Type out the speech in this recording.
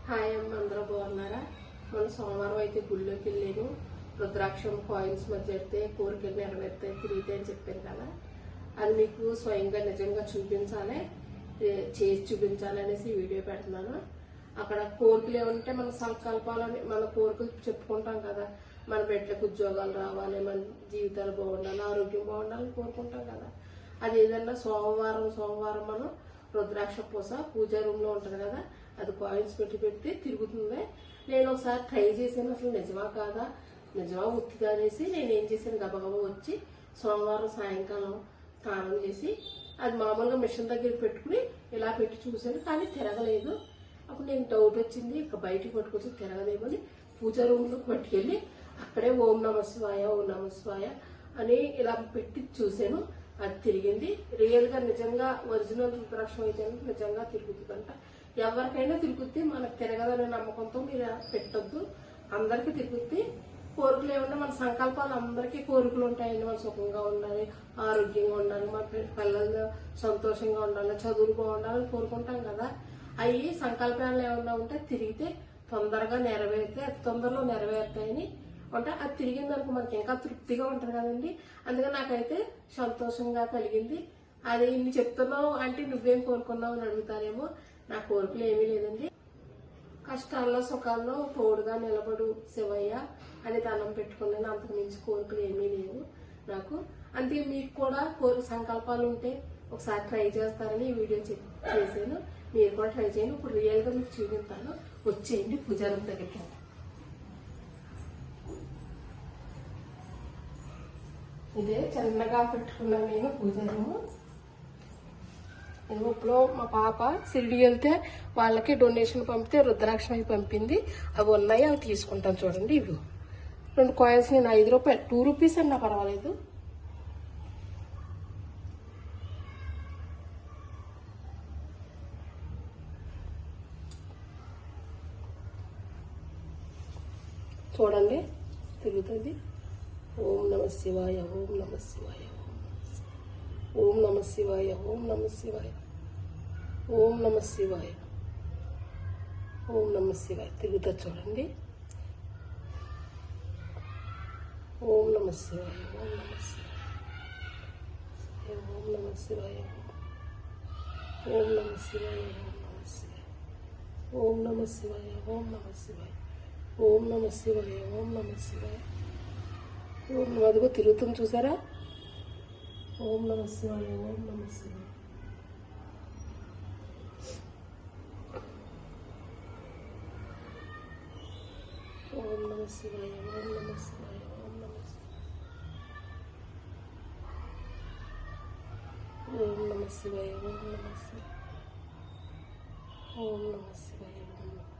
Hi అమ్మ, అందరూ బాగున్నారా? మన సోమవారం అయితే గుళ్ళోకి వెళ్ళాను. రుద్రాక్షం కాయిన్స్ మధ్య పెడితే కోరికలు నెరవేరుతాయి, తిరిగితే అని చెప్పాను కదా. అది మీకు స్వయంగా నిజంగా చూపించాలి, చేసి చూపించాలి అనేసి వీడియో పెడుతున్నాను. అక్కడ కోరికలు ఏమంటే మన సంకల్పాలని, మన కోరికలు చెప్పుకుంటాం కదా. మన బిడ్డలకు ఉద్యోగాలు రావాలి, మన జీవితాలు బాగుండాలి, ఆరోగ్యం బాగుండాలని కోరుకుంటాం కదా. అది ఏదన్నా సోమవారం మనం రుద్రాక్ష పూజా రూమ్ లో ఉంటది కదా, అది కాయిన్స్ పెట్టి తిరుగుతుంది. నేను ఒకసారి ట్రై చేశాను, అసలు నిజమా కాదా, నిజమా ఉత్తిగా అనేసి నేను ఏం చేశాను, గబగబా వచ్చి సోమవారం సాయంకాలం స్నానం చేసి అది మామూలుగా మిషన్ దగ్గర పెట్టుకుని ఇలా పెట్టి చూశాను, కానీ తిరగలేదు. అప్పుడు నేను డౌట్ వచ్చింది, ఇక బయటికి పట్టుకొచ్చి తిరగలేమని పూజా రూమ్లోకి పట్టుకెళ్ళి అక్కడే ఓం నమ శివాయ అని ఇలా పెట్టి చూశాను. అది తిరిగింది. రియల్ గా నిజంగా ఒరిజినల్ రుద్రాక్షం అయితే నిజంగా తిరుగుతుందంట. ఎవరికైనా తిరుగుద్ది, మనకు తిరగదనే నమ్మకంతో మీరు పెట్టొద్దు. అందరికీ తిరుగుద్ది. కోరికలు ఏమన్నా మన సంకల్పాలు, అందరికీ కోరికలు ఉంటాయండి. మనం సుఖంగా ఉండాలి, ఆరోగ్యంగా ఉండాలి, మన పిల్లలు సంతోషంగా ఉండాలి, చదువులు బాగుండాలని కోరుకుంటాం కదా. అవి సంకల్పాలు ఏమన్నా ఉంటే తిరిగితే తొందరగా తొందరలో నెరవేరుతాయని అంటే అది తిరిగిందనుకో మనకి ఇంకా తృప్తిగా ఉంటుంది కదండి. అందుకని నాకైతే సంతోషంగా కలిగింది. అది ఇన్ని చెప్తున్నావు అంటే నువ్వేం కోరుకున్నావు అని అడుగుతారేమో. నా కోరికలు ఏమీ లేదండి. కష్టాల్లో సుఖాల్లో తోడుగా నిలబడు శివయ్య అని దండం పెట్టుకున్నాను. అంతకు మించి కోరికలు ఏమీ లేవు నాకు. అందుకే మీకు కూడా సంకల్పాలు ఉంటే ఒకసారి ట్రై చేస్తారని ఈ వీడియో చేశాను. మీరు కూడా ట్రై చేయండి. ఇప్పుడు రియల్ గా మీకు చూపిస్తాను. వచ్చేయండి పూజారం దగ్గరికి. ఇదే చిన్నగా పెట్టుకున్నాను నేను పూజారము. ఇప్పుడు మా పాప షిరిడి వెళ్తే వాళ్ళకి డొనేషన్ పంపితే రుద్రాక్ష అవి పంపింది. అవి ఉన్నాయి, అవి తీసుకుంటాను. చూడండి, ఇవి 2 కాయిన్స్ నేను 5 రూపాయలు, 2 రూపీస్ అన్నా పర్వాలేదు. చూడండి, తిరుగుతుంది. ఓం నమ శివాయ, ఓం నమ శివాయ, ఓం నమ శివాయ, ఓం నమ శివాయ, ఓం నమ శివాయ, ఓం నమ శివాయ. తిరుగుతా చూడండి. ఓం నమ శివాయ, ఓం నమ శివాయ, ఓం నమ శివాయ, ఓం నమ శివాయ, ఓం నమ శివాయ, ఓం నమ శివాయ, ఓం నమ శివాయ, ఓం నమ శివాయ. అదిగో తిరుగుతుంది చూసారా. ఓం నమ శివాయ, ఓం నమ శివాయ. ఓం నమ శివాయ, ఓం నమ శివాయ, ఓం నమ శివాయ, ఓం నమ శివాయ, ఓం నమ శివాయ, ఓం నమ శివాయ, ఓం నమ